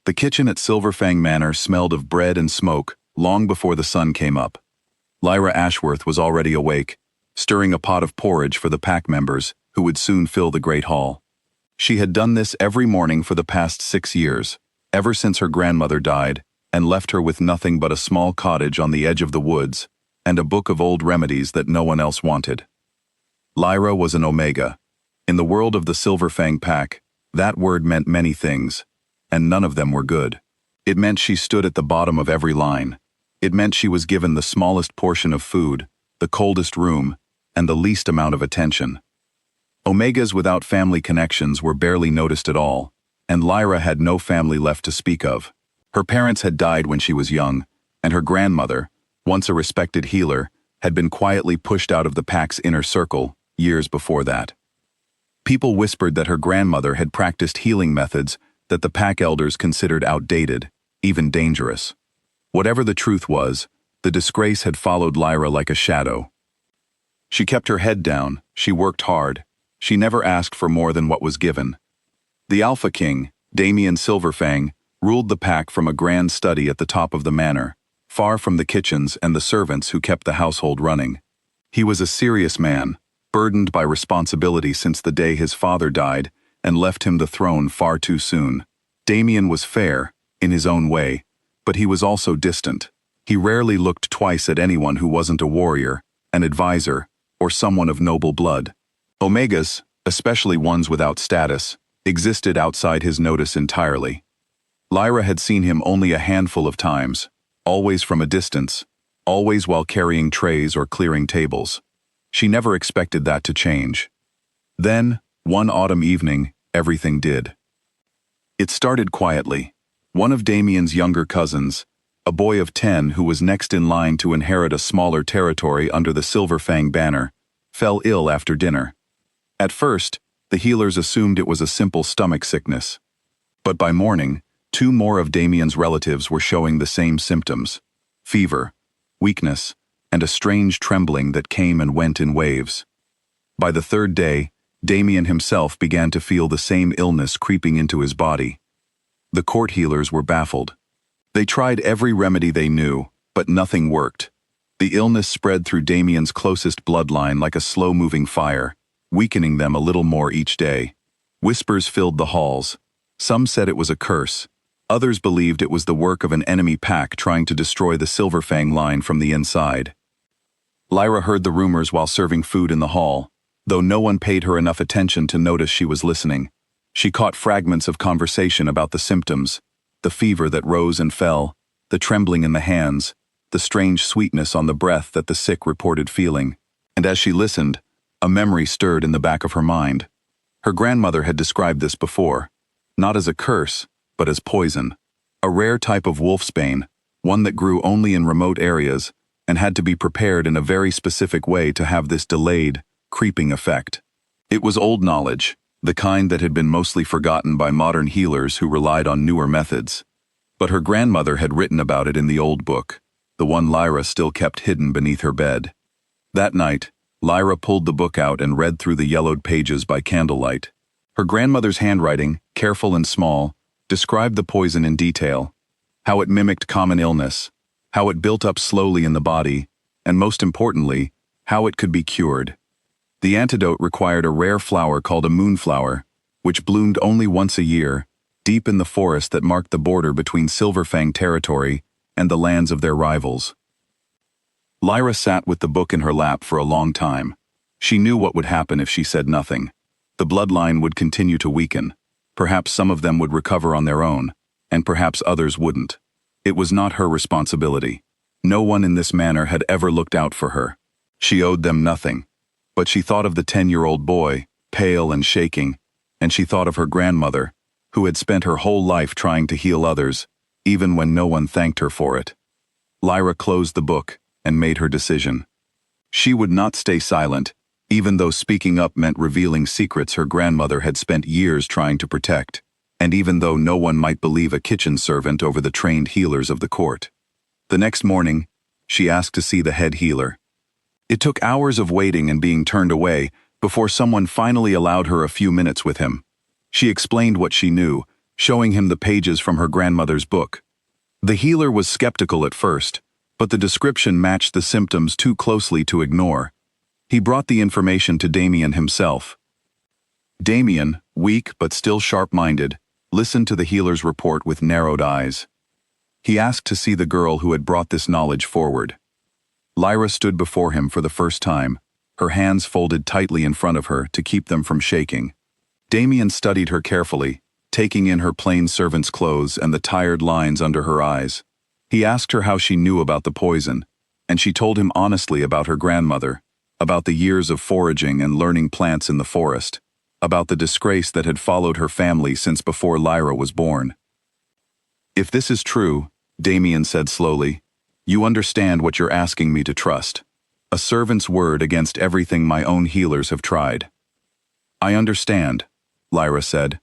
The kitchen at Silverfang Manor smelled of bread and smoke long before the sun came up. Lyra Ashworth was already awake, stirring a pot of porridge for the pack members who would soon fill the great hall. She had done this every morning for the past 6 years, ever since her grandmother died and left her with nothing but a small cottage on the edge of the woods and a book of old remedies that no one else wanted. Lyra was an Omega. In the world of the Silverfang pack, that word meant many things, and none of them were good. It meant she stood at the bottom of every line. It meant she was given the smallest portion of food, the coldest room, and the least amount of attention. Omegas without family connections were barely noticed at all, and Lyra had no family left to speak of. Her parents had died when she was young, and her grandmother, once a respected healer, had been quietly pushed out of the pack's inner circle years before that. People whispered that her grandmother had practiced healing methods that the pack elders considered outdated, even dangerous. Whatever the truth was, the disgrace had followed Lyra like a shadow. She kept her head down, she worked hard, she never asked for more than what was given. The Alpha King, Damien Silverfang, ruled the pack from a grand study at the top of the manor, far from the kitchens and the servants who kept the household running. He was a serious man, burdened by responsibility since the day his father died and left him the throne far too soon. Damien was fair, in his own way, but he was also distant. He rarely looked twice at anyone who wasn't a warrior, an advisor, or someone of noble blood. Omegas, especially ones without status, existed outside his notice entirely. Lyra had seen him only a handful of times, always from a distance, always while carrying trays or clearing tables. She never expected that to change. Then, one autumn evening, everything did. It started quietly. One of Damien's younger cousins, a boy of 10 who was next in line to inherit a smaller territory under the Silverfang banner, fell ill after dinner. At first, the healers assumed it was a simple stomach sickness. But by morning, 2 more of Damien's relatives were showing the same symptoms: fever, weakness, and a strange trembling that came and went in waves. By the 3rd day, Damien himself began to feel the same illness creeping into his body. The court healers were baffled. They tried every remedy they knew, but nothing worked. The illness spread through Damien's closest bloodline like a slow-moving fire, weakening them a little more each day. Whispers filled the halls. Some said it was a curse. Others believed it was the work of an enemy pack trying to destroy the Silverfang line from the inside. Lyra heard the rumors while serving food in the hall, though no one paid her enough attention to notice she was listening. She caught fragments of conversation about the symptoms, the fever that rose and fell, the trembling in the hands, the strange sweetness on the breath that the sick reported feeling. And as she listened, a memory stirred in the back of her mind. Her grandmother had described this before, not as a curse, but as poison, a rare type of wolfsbane, one that grew only in remote areas and had to be prepared in a very specific way to have this delayed, creeping effect. It was old knowledge, the kind that had been mostly forgotten by modern healers who relied on newer methods. But her grandmother had written about it in the old book, the one Lyra still kept hidden beneath her bed. That night, Lyra pulled the book out and read through the yellowed pages by candlelight. Her grandmother's handwriting, careful and small, described the poison in detail, how it mimicked common illness, how it built up slowly in the body, and most importantly, how it could be cured. The antidote required a rare flower called a moonflower, which bloomed only once a year, deep in the forest that marked the border between Silverfang territory and the lands of their rivals. Lyra sat with the book in her lap for a long time. She knew what would happen if she said nothing. The bloodline would continue to weaken. Perhaps some of them would recover on their own, and perhaps others wouldn't. It was not her responsibility. No one in this manor had ever looked out for her. She owed them nothing. But she thought of the 10-year-old boy, pale and shaking, and she thought of her grandmother, who had spent her whole life trying to heal others, even when no one thanked her for it. Lyra closed the book and made her decision. She would not stay silent, even though speaking up meant revealing secrets her grandmother had spent years trying to protect, and even though no one might believe a kitchen servant over the trained healers of the court. The next morning, she asked to see the head healer. It took hours of waiting and being turned away before someone finally allowed her a few minutes with him. She explained what she knew, showing him the pages from her grandmother's book. The healer was skeptical at first, but the description matched the symptoms too closely to ignore. He brought the information to Damien himself. Damien, weak but still sharp-minded, listened to the healer's report with narrowed eyes. He asked to see the girl who had brought this knowledge forward. Lyra stood before him for the first time, her hands folded tightly in front of her to keep them from shaking. Damien studied her carefully, taking in her plain servant's clothes and the tired lines under her eyes. He asked her how she knew about the poison, and she told him honestly about her grandmother, about the years of foraging and learning plants in the forest, about the disgrace that had followed her family since before Lyra was born. "If this is true," Damien said slowly, "you understand what you're asking me to trust. A servant's word against everything my own healers have tried." "I understand," Lyra said,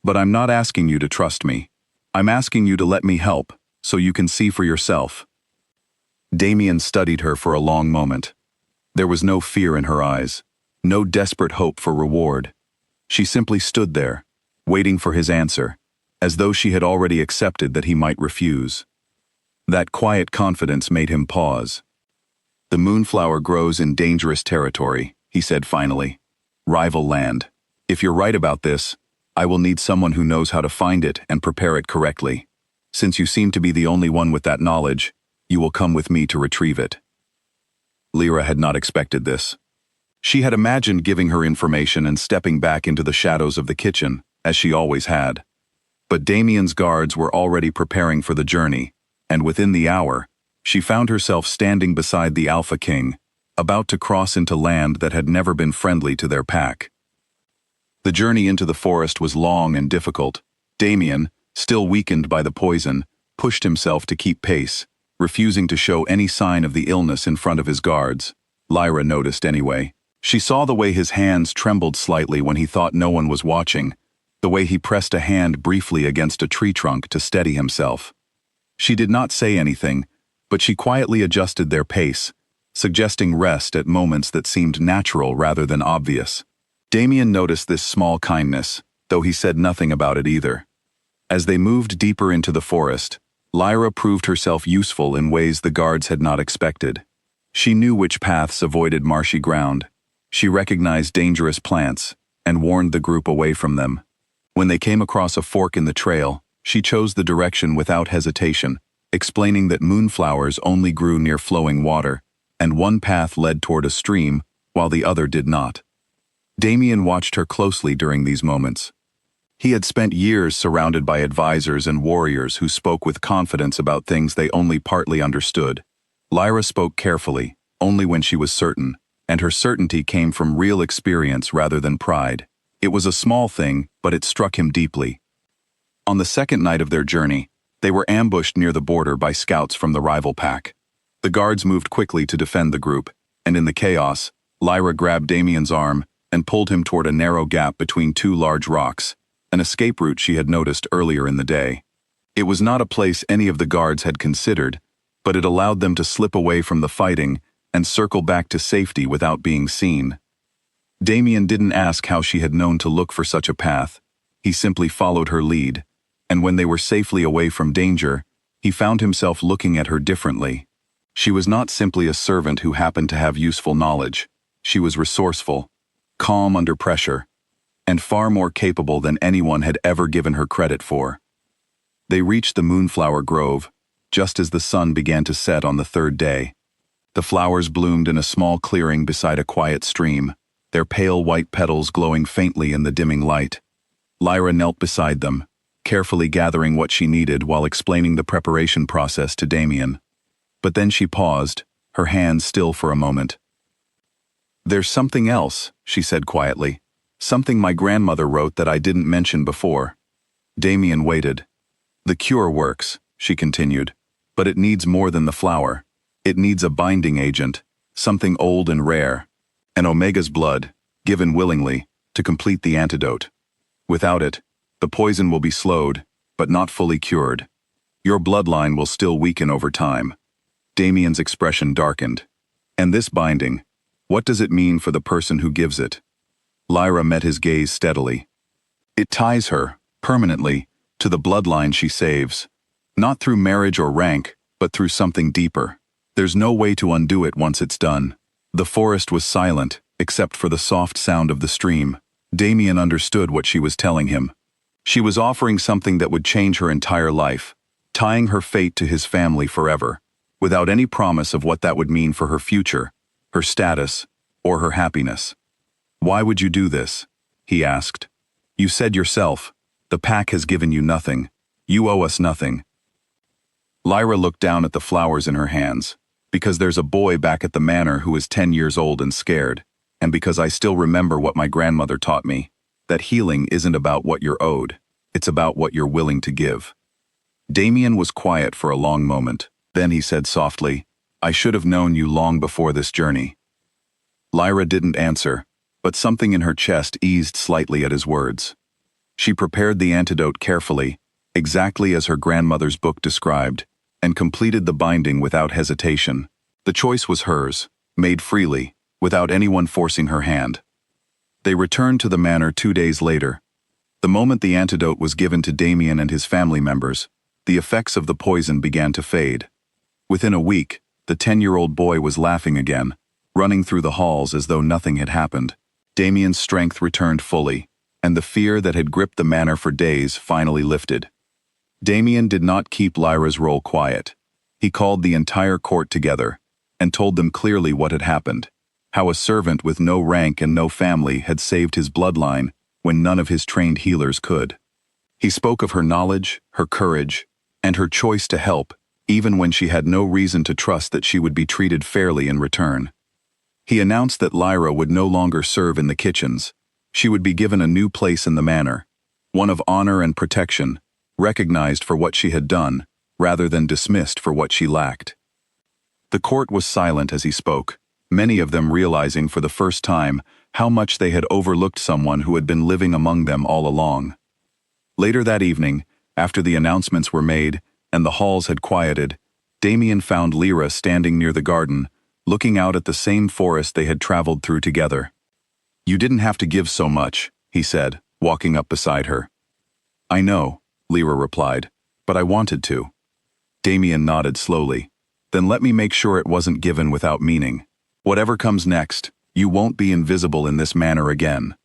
"but I'm not asking you to trust me. I'm asking you to let me help, so you can see for yourself." Damien studied her for a long moment. There was no fear in her eyes, no desperate hope for reward. She simply stood there, waiting for his answer, as though she had already accepted that he might refuse. That quiet confidence made him pause. "The moonflower grows in dangerous territory," he said finally. "Rival land. If you're right about this, I will need someone who knows how to find it and prepare it correctly. Since you seem to be the only one with that knowledge, you will come with me to retrieve it." Lyra had not expected this. She had imagined giving her information and stepping back into the shadows of the kitchen, as she always had. But Damien's guards were already preparing for the journey, and within the hour, she found herself standing beside the Alpha King, about to cross into land that had never been friendly to their pack. The journey into the forest was long and difficult. Damien, still weakened by the poison, pushed himself to keep pace, refusing to show any sign of the illness in front of his guards. Lyra noticed anyway. She saw the way his hands trembled slightly when he thought no one was watching, the way he pressed a hand briefly against a tree trunk to steady himself. She did not say anything, but she quietly adjusted their pace, suggesting rest at moments that seemed natural rather than obvious. Damien noticed this small kindness, though he said nothing about it either. As they moved deeper into the forest, Lyra proved herself useful in ways the guards had not expected. She knew which paths avoided marshy ground. She recognized dangerous plants and warned the group away from them. When they came across a fork in the trail, she chose the direction without hesitation, explaining that moonflowers only grew near flowing water, and one path led toward a stream, while the other did not. Damien watched her closely during these moments. He had spent years surrounded by advisors and warriors who spoke with confidence about things they only partly understood. Lyra spoke carefully, only when she was certain, and her certainty came from real experience rather than pride. It was a small thing, but it struck him deeply. On the second night of their journey, they were ambushed near the border by scouts from the rival pack. The guards moved quickly to defend the group, and in the chaos, Lyra grabbed Damien's arm and pulled him toward a narrow gap between two large rocks, an escape route she had noticed earlier in the day. It was not a place any of the guards had considered, but it allowed them to slip away from the fighting and circle back to safety without being seen. Damien didn't ask how she had known to look for such a path. He simply followed her lead, and when they were safely away from danger, he found himself looking at her differently. She was not simply a servant who happened to have useful knowledge. She was resourceful, calm under pressure, and far more capable than anyone had ever given her credit for. They reached the moonflower grove, just as the sun began to set on the third day. The flowers bloomed in a small clearing beside a quiet stream, their pale white petals glowing faintly in the dimming light. Lyra knelt beside them, carefully gathering what she needed while explaining the preparation process to Damien. But then she paused, her hands still for a moment. "There's something else," she said quietly. "Something my grandmother wrote that I didn't mention before." Damien waited. "The cure works," she continued, "but it needs more than the flower. It needs a binding agent, something old and rare, an Omega's blood, given willingly, to complete the antidote. Without it, the poison will be slowed, but not fully cured. Your bloodline will still weaken over time." Damien's expression darkened. "And this binding, what does it mean for the person who gives it?" Lyra met his gaze steadily. "It ties her, permanently, to the bloodline she saves. Not through marriage or rank, but through something deeper. There's no way to undo it once it's done. The forest was silent, except for the soft sound of the stream. Damien understood what she was telling him. She was offering something that would change her entire life, tying her fate to his family forever, without any promise of what that would mean for her future, her status, or her happiness. "Why would you do this?" he asked. "You said yourself, the pack has given you nothing. You owe us nothing." Lyra looked down at the flowers in her hands. "Because there's a boy back at the manor who is 10 years old and scared, and because I still remember what my grandmother taught me, that healing isn't about what you're owed, it's about what you're willing to give." Damien was quiet for a long moment. Then he said softly, "I should have known you long before this journey." Lyra didn't answer, but something in her chest eased slightly at his words. She prepared the antidote carefully, exactly as her grandmother's book described, and completed the binding without hesitation. The choice was hers, made freely, without anyone forcing her hand. They returned to the manor 2 days later. The moment the antidote was given to Damien and his family members, the effects of the poison began to fade. Within a week, the 10-year-old boy was laughing again, running through the halls as though nothing had happened. Damien's strength returned fully, and the fear that had gripped the manor for days finally lifted. Damien did not keep Lyra's role quiet. He called the entire court together and told them clearly what had happened, how a servant with no rank and no family had saved his bloodline when none of his trained healers could. He spoke of her knowledge, her courage, and her choice to help, even when she had no reason to trust that she would be treated fairly in return. He announced that Lyra would no longer serve in the kitchens. She would be given a new place in the manor, one of honor and protection, recognized for what she had done, rather than dismissed for what she lacked. The court was silent as he spoke, many of them realizing for the first time how much they had overlooked someone who had been living among them all along. Later that evening, after the announcements were made and the halls had quieted, Damien found Lyra standing near the garden, looking out at the same forest they had traveled through together. "You didn't have to give so much," he said, walking up beside her. "I know," Lyra replied, "but I wanted to." Damien nodded slowly. "Then let me make sure it wasn't given without meaning. Whatever comes next, you won't be invisible in this manner again."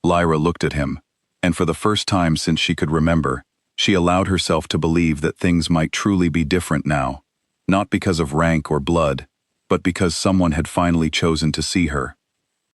Lyra looked at him, and for the first time since she could remember, she allowed herself to believe that things might truly be different now, not because of rank or blood, but because someone had finally chosen to see her.